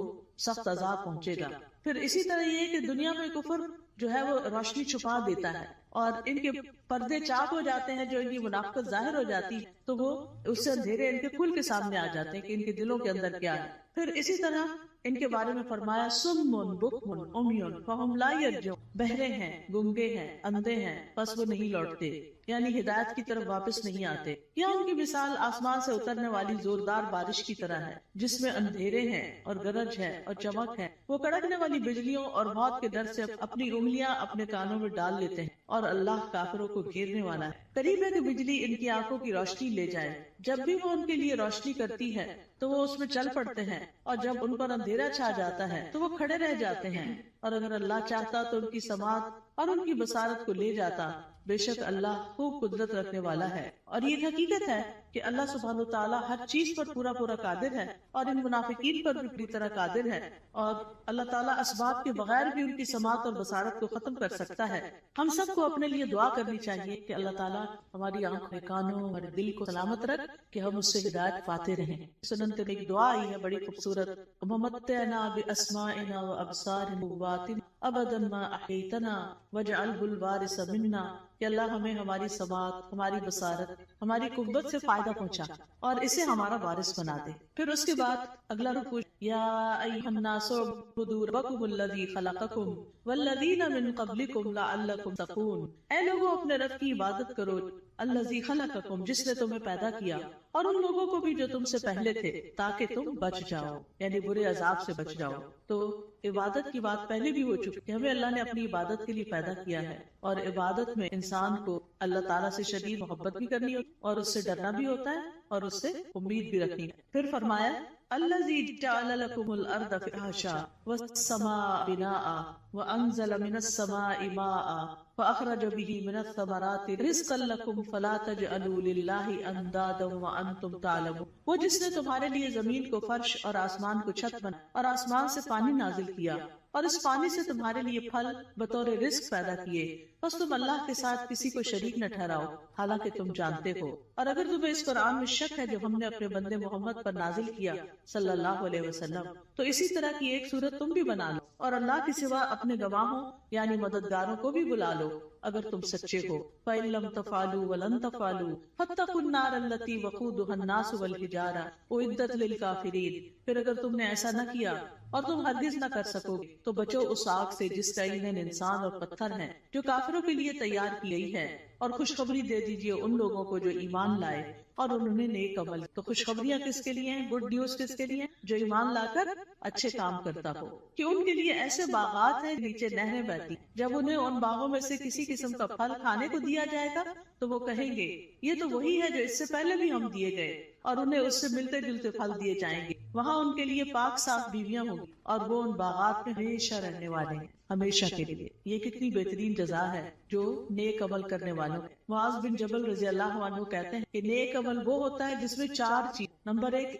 سخت عذاب پہنچے گا۔ پھر اسی طرح یہ کہ دنیا میں کفر جو ہے وہ روشنی چھپا دیتا ہے اور ان کے پردے چاک ہو جاتے ہیں، جو ان کی منافقت ظاہر ہو جاتی ہے تو وہ اس سے اندھیرے ان کے کھل کے سامنے آ جاتے ہیں کہ ان کے دلوں کے اندر کیا ہے۔ پھر اسی طرح ان کے بارے میں فرمایا سم بکم عمی فہم لا یرجعون، بہرے ہیں، گنگے ہیں، اندھے ہیں، بس وہ نہیں لوٹتے، یعنی ہدایت کی طرف واپس نہیں آتے۔ یا ان کی مثال آسمان سے اترنے والی زوردار بارش کی طرح ہے جس میں اندھیرے ہیں اور گرج ہے اور چمک ہے، وہ کڑکنے والی بجلیوں اور موت کے ڈر سے اپنی انگلیاں اپنے کانوں میں ڈال لیتے ہیں اور اللہ کافروں کو گھیرنے والا ہے۔ قریب ہے کہ بجلی ان کی آنکھوں کی روشنی لے جائے، جب بھی وہ ان کے لیے روشنی کرتی ہے تو وہ اس میں چل پڑتے ہیں اور جب ان پر اندھیرا چھا جاتا ہے تو وہ کھڑے رہ جاتے ہیں، اور اگر اللہ چاہتا تو ان کی سماعت اور ان کی بصارت کو لے جاتا، بے شک اللہ خوب قدرت رکھنے والا ہے۔ اور یہ حقیقت ہے کہ اللہ سبحانہ تعالیٰ ہر چیز پر پورا قادر ہے اور ان منافقین پر بھی پوری طرح قادر ہے، اور اللہ تعالیٰ اسباب کے بغیر بھی ان کی سماعت اور بصارت کو ختم کر سکتا ہے۔ ہم سب کو اپنے لیے دعا کرنی چاہیے کہ اللہ تعالیٰ ہماری آنکھوں، کانوں، ہمارے دل کو سلامت رکھ کہ ہم اس سے ہدایت پاتے رہیں۔ سنن میں ایک دعا آئی ہے بڑی خوبصورت، وَمَتِّعْنَا بِأَسْمَاعِنَا وَأَبْصَارِنَا وَقُوَّاتِنَا أَبَدًا مَا أَحْيَيْتَنَا وَاجْعَلْهُ الْوَارِثَ مِنَّا، کہ اللہ ہمیں ہماری سماعت، ہماری بصارت، ہماری قوت سے فائدہ پہنچا اور اسے ہمارا وارث بنا دے۔ پھر اس کے بعد اگلا رکوع، یا ایھا الناس اعبدوا ربکم الذی خلقکم والذین من قبلکم لعلکم تتقون، اے لوگوں اپنے رب کی عبادت کرو الذی خلقکم جس نے تمہیں پیدا کیا اور ان لوگوں کو بھی جو تم سے پہلے تھے تاکہ تم بچ جاؤ یعنی برے عذاب سے بچ جاؤ. تو عبادت کی بات پہلے بھی ہو چکی ہے. ہمیں اللہ نے اپنی عبادت کے لیے پیدا کیا ہے اور عبادت میں انسان کو اللہ تعالیٰ سے شدید محبت بھی کرنی ہوتی اور اس سے ڈرنا بھی ہوتا ہے اور اس سے امید بھی رکھنی ہے. پھر فرمایا الذی جعل لکم الارض فراشا والسماء بناء وانزل من السماء ماء فاخرج به من الثمرات رزقا لکم فلا تجعلوا للہ اندادا وانتم تعلمون. وہ جس نے تمہارے لیے زمین کو فرش اور آسمان کو چھت بنا اور آسمان سے پانی نازل کیا اور اس پانی سے تمہارے لیے پھل بطور رزق پیدا کیے بس تم اللہ کے ساتھ کسی کو شریک نہ ٹھہراؤ حالانکہ تم جانتے ہو. اور اگر تمہیں اس قرآن میں شک ہے جو ہم نے اپنے بندے محمد پر نازل کیا صلی اللہ علیہ وسلم تو اسی طرح کی ایک صورت تم بھی بنا لو اور اللہ کے سوا اپنے گواہوں یعنی مددگاروں کو بھی بلا لو اگر تم سچے ہو. فَإِن لَمْ تَفْعَلُوا وَلَن تَفْعَلُوا فَاتَّقُوا النَّارَ الَّتِي وَقُودُهَا النَّاسُ وَالْحِجَارَةُ أُعِدَّتْ لِلْكَافِرِينَ. پھر اگر تم نے ایسا نہ کیا اور تم ہرگز نہ کر سکو گے تو بچو اس آگ سے جس کا ایندھن انسان اور پتھر ہے جو کافروں کے لیے تیار کی گئی ہے اور خوشخبری دے دیجئے ان لوگوں کو جو ایمان لائے اور انہوں نے نیک عمل. تو خوشخبریاں کس کے لیے ہیں؟ گڈ نیوز کس کے لیے ہیں؟ جو ایمان لا کر اچھے کام کرتا ہو کہ ان کے لیے ایسے باغات ہیں نیچے نہریں بہتی جب انہیں ان باغوں میں سے کسی قسم کا پھل کھانے کو دیا جائے گا تو وہ کہیں گے یہ تو وہی ہے جو اس سے پہلے بھی ہم دیے گئے اور انہیں اس سے ملتے جلتے پھل دیے جائیں گے. وہاں ان کے لیے پاک صاف بیویاں ہوں گی اور وہ ان باغات میں ہمیشہ رہنے والے ہیں ہمیشہ کے لیے. یہ کتنی بہترین جزا ہے جو نیک عمل کرنے والوں. معاذ بن جبل رضی اللہ عنہ کہتے ہیں کہ نیک عمل وہ ہوتا ہے جس میں 4 چیز. نمبر 1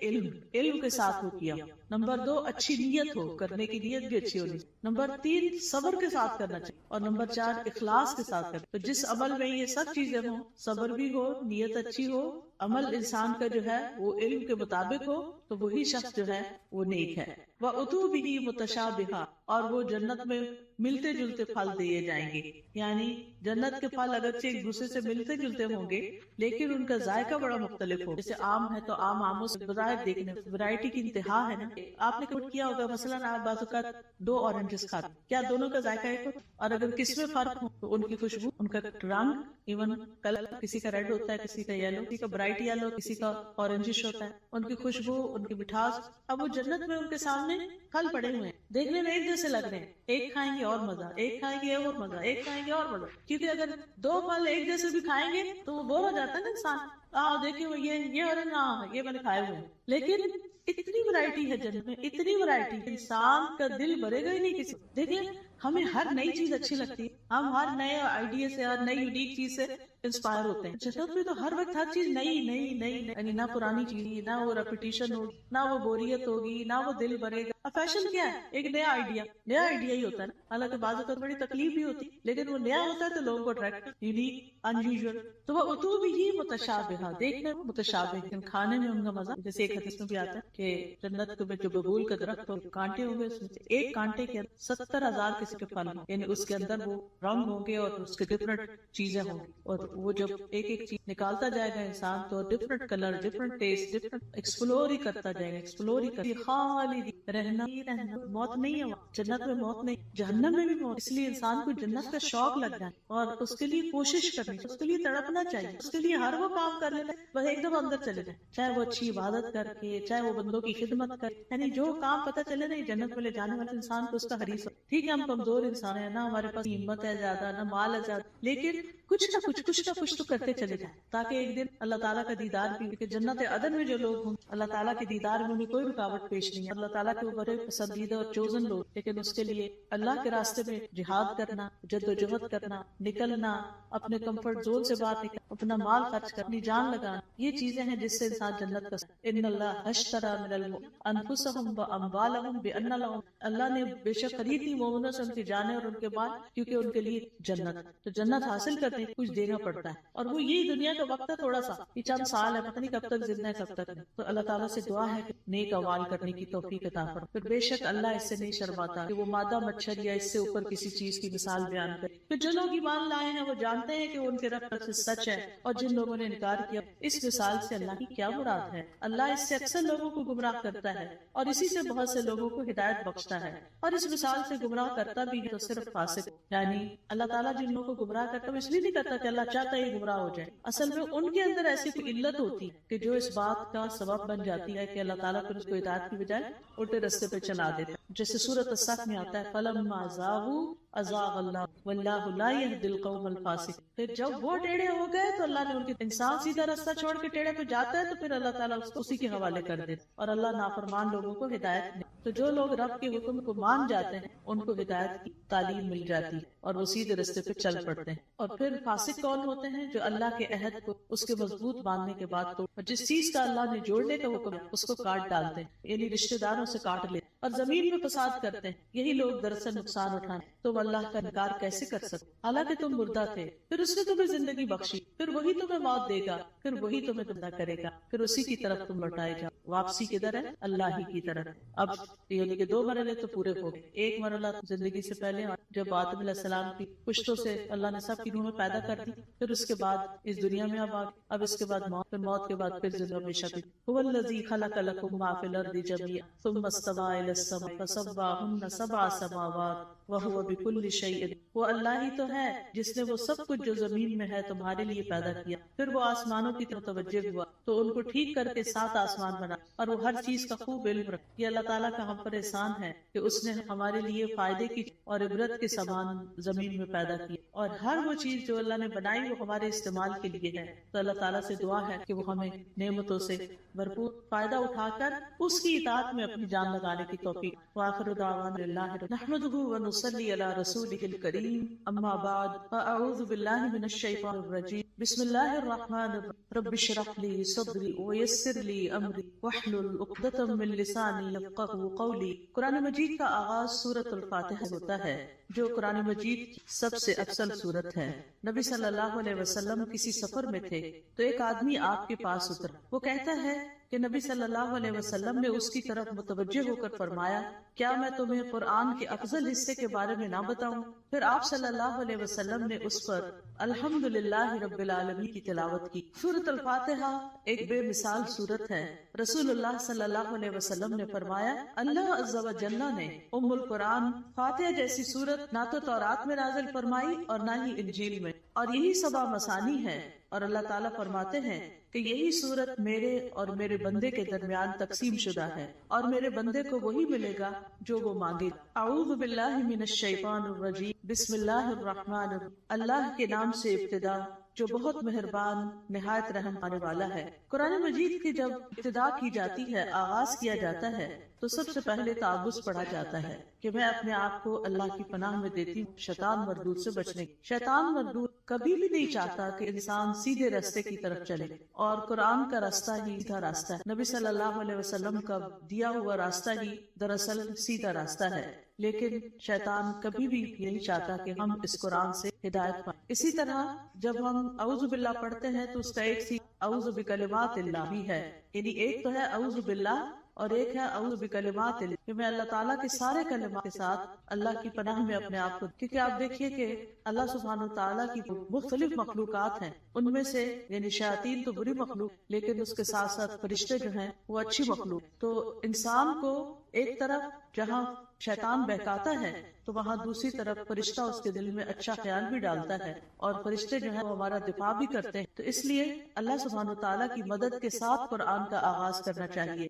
علم کے ساتھ ہو کیا. نمبر 2 اچھی نیت ہو کرنے کی نیت بھی اچھی ہونی. نمبر 3 صبر کے ساتھ کرنا چاہیے اور نمبر 4 اخلاص کے ساتھ کرنا. تو جس عمل میں یہ سب چیزیں ہوں صبر بھی ہو نیت اچھی ہو عمل انسان کا جو ہے وہ علم کے مطابق ہو تو وہی شخص جو ہے وہ نیک ہے. وَأُتُوا بِهِ مُتَشَابِهًا اور وہ جنت میں ملتے جلتے پھل دیے جائیں گے یعنی جنت کے پھل اگرچہ ایک دوسرے سے ملتے جلتے ہوں گے لیکن ان کا ذائقہ بڑا مختلف ہو. جیسے آم ہے تو آموں سے بظاہر دیکھنے ورائٹی کی انتہا ہے نا. آپ نے نوٹ کیا ہوگا مثلاً آپ بعض اوقات 2 اورنجز کھاتے کیا دونوں کا ذائقہ ایک ہو اور اگر کس میں فرق ہو تو ان کی خوشبو ان کا رنگ ایون کلر کسی کا ریڈ ہوتا ہے کسی کا یلو کسی کا برائٹ یلو کسی کا اورنجش ہوتا ہے ان کی خوشبو ان کی مٹھاس. اب وہ جنت میں ان کے سامنے پھل پڑے ہوئے ہیں دیکھنے میں ایک جیسے لگ رہے ہیں ایک کھائیں گے اور مزہ ایک کھائیں گے اور مزہ ایک کھائیں گے اور مزہ کیونکہ اگر 2 پھل ایک جیسے بھی کھائیں گے تو وہ بور ہو جاتا ہے نا انسان. دیکھیں وہ یہ اور یہ میں نے کھائے ہوئے ہیں لیکن اتنی ورائٹی ہے جنت میں اتنی ورائٹی انسان کا دل بھرے گا ہی نہیں کسی. دیکھیں ہمیں ہر نئی چیز اچھی لگتی ہے ہم ہر نئے آئیڈیا سے ہر نئی یونیک چیز سے انسپائر ہوتے ہیں. جنت میں تو ہر وقت ہر چیز نئی نئی نئی یعنی نہ پرانی چیز نہ وہ ریپیٹیشن ہوگی نہ وہ بوریت ہوگی نہ وہ دل بھرے گا. فیشن کیا ہے ایک نیا آئیڈیا ہی ہوتا ہے نا. حالانکہ بعض اوقات بڑی تکلیف بھی ہوتی لیکن وہ نیا ہوتا ہے تو لوگوں کو اٹریکٹ یونیک ان یوزول. تو وہ اتو بھی متشابہ دیکھنے میں متشابہ لیکن کھانے میں ان کا مزہ. جیسے ایک حدیث میں بھی آتا ہے کہ جنت میں جو ببول کا درخت ہو کانٹے ہوں گے اس میں سے ایک کانٹے کے 70,000 قسم کے پھل ہوں یعنی اس کے اندر وہ رنگ ہوں گے اور اس کے ڈفرنٹ چیزیں ہوں گی اور وہ جب ایک ایک چیز نکالتا جائے گا انسان تو different colour different taste different explore ہی کرتا جائے گا ایکسپلور ہی کرتا خالی رہنا موت نہیں ہے جنت میں موت نہیں جہنم میں بھی موت. اس لیے انسان کو جنت کا شوق لگ رہا ہے اور اس کے لیے کوشش کرنی اس کے لیے تڑپنا چاہیے اس کے لیے ہر وہ کام کر لینا بس ایک دم اندر چلے جائیں چاہے وہ اچھی عبادت کر کے چاہے وہ بندوں کی خدمت کر یعنی جو کام پتہ چلے نا جنت میں لے جانے والے انسان کو اس کا حریص ہو. ٹھیک ہے ہم کمزور انسان ہیں نہ ہمارے پاس ہمت ہے زیادہ نہ مال ہے زیادہ لیکن کچھ نہ کچھ تو کرتے چلے جائیں تاکہ ایک دن اللہ تعالیٰ کا دیدار بھی کہ جنت عدن میں جو لوگ ہوں اللہ تعالیٰ کے دیدار میں انہیں کوئی رکاوٹ پیش نہیں ہے. اللہ تعالیٰ کے بڑے پسندیدہ اور چوزن لوگ لیکن اس کے لیے اللہ کے راستے میں جہاد کرنا جدوجہد کرنا نکلنا اپنے کمفرٹ زون سے باہر نکلنا اپنا مال خرچ کرنا اپنی جان لگانا یہ چیزیں ہیں جس سے انسان جنت کا. ان اللہ اشتری من المؤمنین انفسهم واموالهم بان لهم اللہ نے بے شک خرید لی مومنوں سے ان کی جانیں اور ان کے مال کیونکہ ان کے لیے جنت. تو جنت حاصل کرنے کچھ دینا پڑتا ہے اور وہ یہی دنیا کا وقت ہے تھوڑا سا یہ چند سال ہے پتہ نہیں کب تک زندہ ہے کب تک نہیں. تو اللہ تعالیٰ سے دعا ہے کہ نیک اعمال کرنے کی توفیق عطا فرمائے. پھر بے شک اللہ اس سے نہیں شرماتا کہ وہ مادہ مچھر یا اس سے اوپر کسی چیز کی مثال بیان کرے۔ پھر جو لوگ ایمان لائے ہیں وہ جانتے ہیں کہ ان کے رب سے سچ ہے، اور جن لوگوں نے انکار کیا اس مثال سے اللہ کی کیا مراد ہے۔ اللہ اس سے اکثر لوگوں کو گمراہ کرتا ہے اور اسی سے بہت سے لوگوں کو ہدایت بخشتا ہے، اور اس مثال سے گمراہ کرتا بھی ہے تو صرف فاسق، یعنی اللہ تعالیٰ جن لوگوں کو گمراہ کرتا ہے اس لیے نہیں کرتا کہ اللہ چاہتا ہے گمراہ ہو جائے، اصل میں ان کے اندر ایسی کوئی علت ہوتی ہے کہ جو اس بات کا سبب بن جاتی ہے کہ اللہ تعالیٰ پھر اس کو ہدایت کی بجائے الٹے راستے پہ چلا دیتا ہے، جیسے سورۃ الصف میں آتا ہے فَلَمَّا زَاغُوا أَزَاغَ اللَّهُ وَاللَّهُ لَا يَهْدِي الْقَوْمَ الْفَاسِقِينَ۔ پھر جب وہ ٹیڑھے ہو گئے تو اللہ نے ان کے انسان سیدھا راستہ چھوڑ کے ٹیڑھے پہ جاتا ہے تو پھر اللہ تعالیٰ اس کو اسی کے حوالے کر دیتا ہے، اور اللہ نافرمان لوگوں کو ہدایت نہیں۔ تو جو لوگ رب کے حکم کو مان جاتے ہیں ان کو ہدایت کی تعلیم مل جاتی ہے اور وہ سیدھے راستے پہ چل پڑتے ہیں۔ اور پھر فاسق کون ہوتے ہیں؟ جو اللہ کے عہد کو اس کے مضبوط ماننے کے بعد تو جس چیز کا اللہ نے جوڑنے کا حکم ہے اس کو کاٹ ڈالتے ہیں، یعنی رشتہ داروں سے کاٹ لیتے اور زمین میں فساد کرتے ہیں۔ یہی لوگ دراصل نقصان اٹھانے۔ تم اللہ کا انکار کیسے کر سکتے حالانکہ تم مردہ تھے، پھر اس نے تمہیں زندگی بخشی، پھر وہی تمہیں موت دے گا، پھر وہی تمہیں زندہ کرے گا، پھر اسی کی طرف تم لوٹائے جاؤ۔ واپسی کدھر ہے؟ اللہ ہی کی طرف۔ اب یعنی کہ دو مرحلے تو پورے ہو گئے۔ ایک مرحلہ زندگی سے پہلے جب آدم علیہ السلام کی پشتوں سے اللہ نے سب کی روح میں پیدا کر دی، پھر اس کے بعد اس دنیا میں اب اس کے بعد موت، پھر موت کے بعد پھر زندہ ہمیشہ کی۔ هو الذی خلق لکم ما فی الارض جميعا ثم استوى الى السماء فسواهن سبع سماوات وهو بكل شيء، وہ اللہ ہی تو ہے جس نے وہ سب کچھ جو زمین میں ہے تمہارے لیے پیدا کیا، پھر وہ آسمانوں کی طرف متوجہ ہوا تو ان کو ٹھیک کر کے 7 آسمان بنا، اور وہ ہر چیز کا خوب علم رکھتا۔ یہ اللہ تعالیٰ کا ہم پر احسان ہے کہ اس نے ہمارے لیے فائدے کی اور عبرت کے سامان زمین میں پیدا کیے، اور ہر وہ چیز جو اللہ نے بنائی وہ ہمارے استعمال کے لیے ہے۔ تو اللہ تعالیٰ سے دعا ہے کہ وہ ہمیں نعمتوں سے بھرپور فائدہ اٹھا کر اس کی اطاعت میں اپنی جان لگانے کی توفیق۔ وآخر دعوانا للہ نحمده ونصلی علی رسولہ الکریم، اما بعد فاعوذ باللہ من الشیطان الرجیم، بسم اللہ الرحمن الرحیم، رب اشرح لی صدری ویسر لی امری واحلل عقدۃ من لسانی یفقہوا قولی۔ قرآن مجید کا آغاز سورۃ الفاتحہ ہوتا ہے جو قرآن مجید کی سب سے افضل سورت ہے۔ نبی صلی اللہ علیہ وسلم کسی سفر میں تھے تو ایک آدمی آپ کے پاس اترا، وہ کہتا ہے کہ نبی صلی اللہ علیہ وسلم نے اس کی طرف متوجہ ہو کر فرمایا، کیا میں تمہیں قرآن کے افضل حصے کے بارے میں نہ بتاؤں؟ پھر آپ صلی اللہ علیہ وسلم نے اس پر الحمدللہ رب العالمین کی تلاوت کی۔ سورۃ الفاتحہ ایک بے مثال سورت ہے۔ رسول اللہ صلی اللہ علیہ وسلم نے فرمایا، اللہ عز و جل نے ام القرآن فاتحہ جیسی سورت نہ تو تورات میں نازل فرمائی اور نہ ہی انجیل میں، اور یہی 7 مثانی ہے، اور اللہ تعالیٰ فرماتے ہیں کہ یہی سورت میرے اور میرے بندے کے درمیان تقسیم شدہ ہے، اور میرے بندے کو وہی ملے گا جو وہ مانگے گا۔ اعوذ باللہ من الشیطان الرجیم، بسم اللہ الرحمن الرحیم، اللہ کے نام سے ابتدا جو بہت مہربان نہایت رحم آنے والا ہے۔ قرآن مجید کی جب ابتدا کی جاتی ہے، آغاز کیا جاتا ہے، تو سب سے پہلے تعوذ پڑھا جاتا ہے کہ میں اپنے آپ کو اللہ کی پناہ میں دیتی ہوں شیطان مردود سے بچنے کی۔ شیطان مردود کبھی بھی نہیں چاہتا کہ انسان سیدھے راستے کی طرف چلے، اور قرآن کا راستہ ہی سیدھا راستہ ہے۔ نبی صلی اللہ علیہ وسلم کا دیا ہوا راستہ ہی دراصل سیدھا راستہ ہے، لیکن شیطان کبھی بھی نہیں چاہتا کہ ہم اس قرآن سے ہدایت پائیں۔ اسی طرح جب ہم اعوذ باللہ پڑھتے ہیں تو اس کا ایک سی اعوذ بکلمات اللہ بھی ہے، یعنی ایک تو ہے اعوذ باللہ اور ایک ہے اعوذ بکلمات اللہ، کہ میں اللہ تعالیٰ کے سارے کلمات کے ساتھ اللہ کی پناہ میں اپنے آپ کو، کیونکہ آپ دیکھیے کہ اللہ سبحانہ وتعالیٰ کی مختلف مخلوقات ہیں، ان میں سے یعنی شیاطین تو بری مخلوق، لیکن اس کے ساتھ ساتھ فرشتے جو ہیں وہ اچھی مخلوق۔ تو انسان کو ایک طرف جہاں شیطان بہکاتا ہے تو وہاں دوسری طرف فرشتہ اس کے دل میں اچھا خیال بھی ڈالتا ہے، اور فرشتے جو ہیں وہ ہمارا دفاع بھی کرتے ہیں۔ تو اس لیے اللہ سبحانہ وتعالیٰ کی مدد کے ساتھ قرآن کا آغاز کرنا چاہیے۔